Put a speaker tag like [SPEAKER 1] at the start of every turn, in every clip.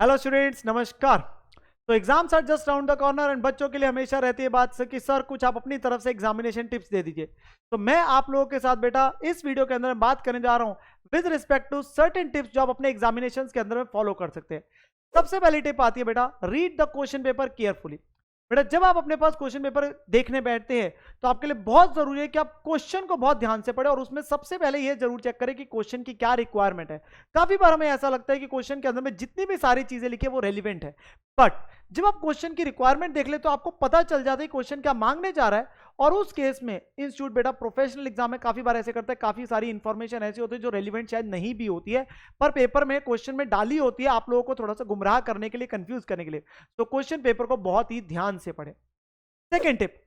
[SPEAKER 1] Hello students, नमस्कार। तो exams are just round the corner and बच्चों के लिए हमेशा रहती है बात से कि सर कुछ आप अपनी तरफ से एग्जामिनेशन टिप्स दे दीजिए। तो मैं आप लोगों के साथ बेटा इस वीडियो के अंदर बात करने जा रहा हूं with respect to certain tips जो आप अपने एग्जामिनेशन के अंदर में फॉलो कर सकते हैं। सबसे पहली टिप आती है बेटा, read the question paper carefully. बेटा जब आप अपने पास क्वेश्चन पेपर देखने बैठते हैं तो आपके लिए बहुत जरूरी है कि आप क्वेश्चन को बहुत ध्यान से पढ़ें और उसमें सबसे पहले यह जरूर चेक करें कि क्वेश्चन की क्या रिक्वायरमेंट है। काफी बार हमें ऐसा लगता है कि क्वेश्चन के अंदर में जितनी भी सारी चीजें लिखी है वो रेलिवेंट है, बट जब आप क्वेश्चन की रिक्वायरमेंट देख ले तो आपको पता चल जाता है क्वेश्चन क्या मांगने जा रहा है। और उस केस में इंस्टीट्यूट बेटा प्रोफेशनल एग्जाम में काफी बार ऐसे करता है, काफी सारी इंफॉर्मेशन ऐसी होती है जो रेलिवेंट शायद नहीं भी होती है पर पेपर में क्वेश्चन में डाली होती है आप लोगों को थोड़ा सा गुमराह करने के लिए, कंफ्यूज करने के लिए। तो क्वेश्चन पेपर को बहुत ही ध्यान से पढ़ें। सेकेंड टिप,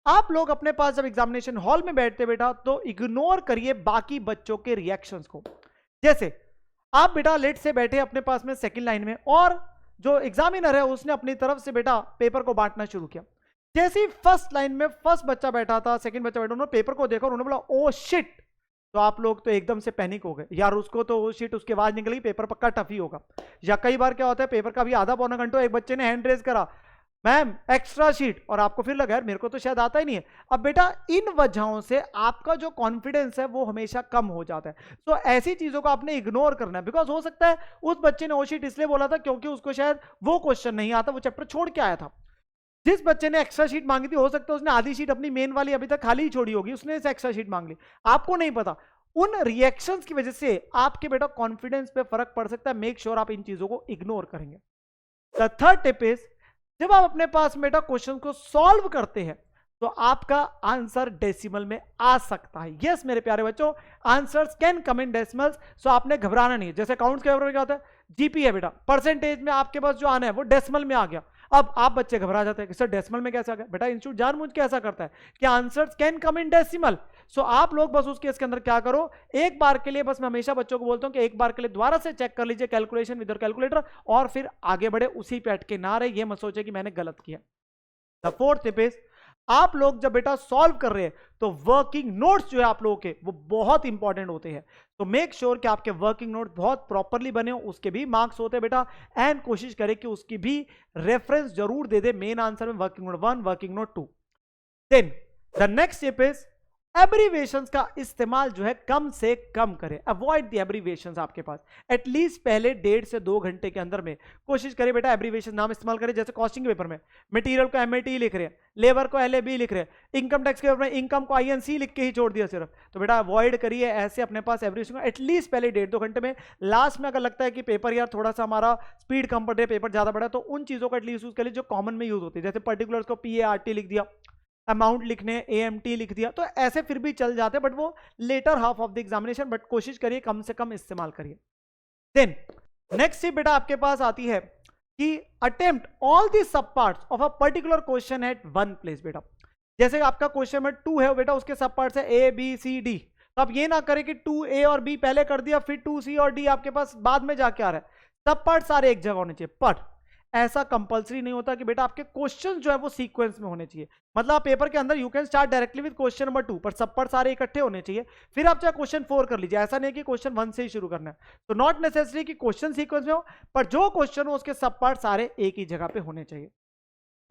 [SPEAKER 1] आप लोग अपने पास जब एग्जामिनेशन हॉल में बैठते बेटा तो इग्नोर करिए बाकी बच्चों के रिएक्शंस को। जैसे आप बेटा लेट से बैठे अपने पास में सेकंड लाइन में और जो एग्जामिनर है उसने अपनी तरफ से बेटा पेपर को बांटना शुरू किया। जैसे ही फर्स्ट लाइन में फर्स्ट बच्चा बैठा था, सेकंड बच्चा बैठा, उन्होंने पेपर को देखा और उन्होंने बोला ओ शिट, तो आप लोग तो एकदम से पैनिक हो गए, यार उसको तो ओ शिट उसकी आवाज निकली, पेपर पक्का टफ ही होगा। या कई बार क्या होता है, पेपर का भी आधा पौना घंटा एक बच्चे ने हैंड रेज करा, मैम एक्स्ट्रा शीट, और आपको फिर लगा यार मेरे को तो शायद आता ही नहीं है। अब बेटा इन वजहों से आपका जो कॉन्फिडेंस है वो हमेशा कम हो जाता है। तो ऐसी चीजों को आपने इग्नोर करना है, बिकॉज हो सकता है उस बच्चे ने वो शीट इसलिए बोला था क्योंकि उसको शायद वो क्वेश्चन नहीं आता, वो चैप्टर छोड़ के आया था। जिस बच्चे ने एक्स्ट्रा शीट मांगी थी हो सकता है उसने आधी शीट अपनी मेन वाली अभी तक खाली ही छोड़ी होगी, उसने एक्स्ट्रा शीट मांग ली, आपको नहीं पता। उन रिएक्शंस की वजह से आपके बेटा कॉन्फिडेंस पे फर्क पड़ सकता है। मेक श्योर आप इन चीजों को इग्नोर करेंगे। द थर्ड टिप इज, जब आप अपने पास बेटा क्वेश्चन को सॉल्व करते हैं तो आपका आंसर डेसिमल में आ सकता है। यस मेरे प्यारे बच्चों, answers can come in decimals, so आपने घबराना नहीं है। जैसे अकाउंट्स के पेपर में क्या होता है, जीपी है बेटा, परसेंटेज में आपके पास जो आना है वो डेसिमल में आ गया। अब आप बच्चे घबरा जाते हैं कि सर डेसिमल में कैसे आ गया। बेटा इंस्टीट्यूट जानबूझ के ऐसा करता है कि answers can come in decimal. So आप लोग बस उस केस के अंदर क्या करो, एक बार के लिए, बस मैं हमेशा बच्चों को बोलता हूं कि एक बार के लिए दोबारा से चेक कर लीजिए कैलकुलेशन विद कैलकुलेटर और फिर आगे बढ़े, उसी पे अटके ना रहे, ये मत सोचे कि मैंने गलत किया। द फोर्थ टिप इज, आप लोग जब बेटा सॉल्व कर रहे हैं तो वर्किंग नोट्स जो है आप लोगों के वो बहुत इंपॉर्टेंट होते हैं। तो मेक श्योर कि आपके वर्किंग नोट बहुत प्रॉपरली बने हो, उसके भी मार्क्स होते हैं बेटा, एंड कोशिश करें कि उसकी भी रेफरेंस जरूर दे दे मेन आंसर में, working note 1, working note 2। Then the next tip is, abbreviations का इस्तेमाल जो है कम से कम करें, अवॉइड द एब्रीवेशंस। आपके पास एटलीस्ट पहले 1.5 से 2 घंटे के अंदर में कोशिश करें बेटा एब्रीवेशन नाम इस्तेमाल करें। जैसे कॉस्टिंग पेपर में मटेरियल को एमएटी लिख रहे हैं, लेबर को एलएबी लिख रहे हैं, इनकम टैक्स के पेपर में इनकम को आईएनसी लिख के ही छोड़ दिया सिर्फ। तो बेटा अवॉइड करिए ऐसे अपने पास एब्रीवेशन को एटलीस्ट पहले 1.5-2 घंटे में। लास्ट में अगर लगता है कि पेपर यार थोड़ा सा हमारा स्पीड कम पड़ रहा है, पेपर ज्यादा पड़ा, तो उन चीजों को एटलीस्ट यूज करिए जो कॉमन में यूज होती है। जैसे पर्टिकुलर्स को पीएआरटी लिख दिया, अमाउंट लिखने एएमटी लिख दिया, तो ऐसे फिर भी चल जाते हैं, बट वो latter half of the examination, but कोशिश करिए कम से कम इस्तेमाल करिए। देन नेक्स्ट ही बेटा आपके पास आती है कि attempt all the sub parts of a particular question at one place. बेटा जैसे आपका क्वेश्चन में 2 है बेटा, उसके सब पार्ट्स है ए बी सी डी, तो आप ये ना करें कि 2A और B पहले कर दिया फिर 2C और D आपके पास बाद में जाके आ रहा है। सब पार्ट सारे एक जगह होने चाहिए, पर ऐसा कंपलसरी नहीं होता कि बेटा आपके क्वेश्चन जो है वो सीक्वेंस में होने चाहिए। मतलब आप पेपर के अंदर you can start directly with question number 2, पर सब पर सारे इकट्ठे होने चाहिए, फिर आप चाहे क्वेश्चन 4 कर लीजिए। ऐसा नहीं कि क्वेश्चन 1 से ही शुरू करना है। तो नॉट नेसेसरी कि क्वेश्चन सीक्वेंस में हो, पर जो क्वेश्चन हो उसके सब पार्ट सारे एक ही जगह पे होने चाहिए।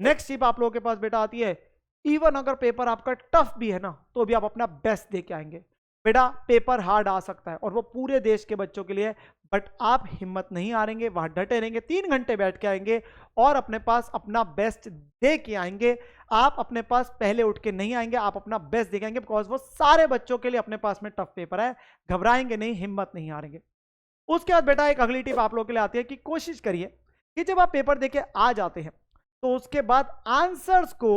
[SPEAKER 1] नेक्स्ट टिप आप लोगों के पास बेटा आती है, इवन अगर पेपर आपका टफ भी है ना तो भी आप अपना बेस्ट दे के आएंगे। बेटा पेपर हार्ड आ सकता है और वो पूरे देश के बच्चों के लिए, बट आप हिम्मत नहीं हारेंगे, वहां डटे रहेंगे, 3 घंटे बैठ के आएंगे और अपने पास अपना बेस्ट दे के आएंगे। आप अपने पास पहले उठ के नहीं आएंगे, आप अपना बेस्ट दे के आएंगे, बिकॉज वो सारे बच्चों के लिए अपने पास में टफ पेपर है। घबराएंगे नहीं, हिम्मत नहीं हारेंगे। उसके बाद बेटा एक अगली टिप आप लोगों के लिए आती है कि कोशिश करिए कि जब आप पेपर देके आ जाते हैं तो उसके बाद आंसर्स को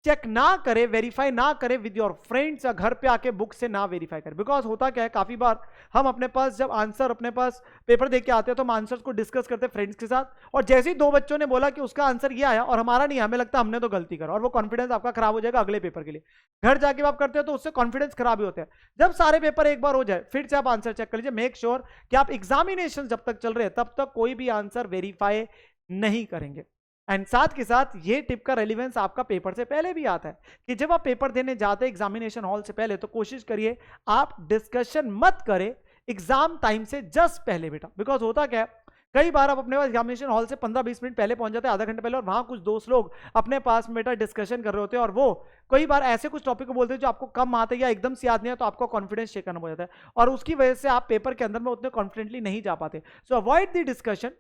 [SPEAKER 1] चेक ना करें, वेरीफाई ना करें विद योर फ्रेंड्स, या घर पे आके बुक से ना वेरीफाई करें। बिकॉज होता क्या है, काफी बार हम अपने पास जब आंसर अपने पास पेपर देके आते हैं तो हम आंसर्स को डिस्कस करते हैं फ्रेंड्स के साथ, और जैसे ही 2 बच्चों ने बोला कि उसका आंसर ये आया और हमारा नहीं, हमें लगता है हमने तो गलती करा, और वो कॉन्फिडेंस आपका खराब हो जाएगा अगले पेपर के लिए। घर जाके आप करते हो तो उससे कॉन्फिडेंस खराब ही होता है। जब सारे पेपर एक बार हो जाए फिर से आप आंसर चेक कर लीजिए। मेक श्योर कि आप एग्जामिनेशन जब तक चल रहे हैं तब तक कोई भी आंसर वेरीफाई नहीं करेंगे। एंड साथ के साथ ये टिप का रेलिवेंस आपका पेपर से पहले भी आता है कि जब आप पेपर देने जाते हैं एग्जामिनेशन हॉल से पहले तो कोशिश करिए आप डिस्कशन मत करें एग्जाम टाइम से जस्ट पहले बेटा। बिकॉज होता क्या है, कई बार आप अपने पास एग्जामिनेशन हॉल से 15-20 मिनट पहले पहुंच जाते हैं, आधा घंटे पहले, और वहां कुछ दोस्त लोग अपने पास में बेटा डिस्कशन कर रहे होते हैं, और वो कई बार ऐसे कुछ टॉपिक को बोलते हैं जो आपको कम आते हैं या एकदम से याद नहीं है, तो आपको कॉन्फिडेंस चेक करना पड़ जाता है, और उसकी वजह से आप पेपर के अंदर में उतने कॉन्फिडेंटली नहीं जा पाते। सो avoid the discussion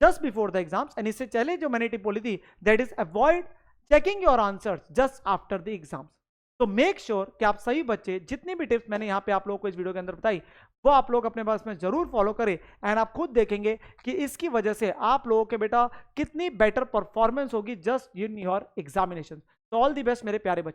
[SPEAKER 1] just before the exams, and इससे पहले जो मैंने टिप बोली थी, that is avoid checking your answers just after the exams. तो मेक श्योर कि आप सभी बच्चे जितनी भी टिप्स मैंने यहाँ पे आप लोगों को इस वीडियो के अंदर बताई वो आप लोग अपने पास में जरूर फॉलो करें, एंड आप खुद देखेंगे कि इसकी वजह से आप लोगों के बेटा कितनी बेटर परफॉर्मेंस होगी जस्ट इन योर एग्जामिनेशन। तो ऑल दी बेस्ट मेरे प्यारे बच्चे।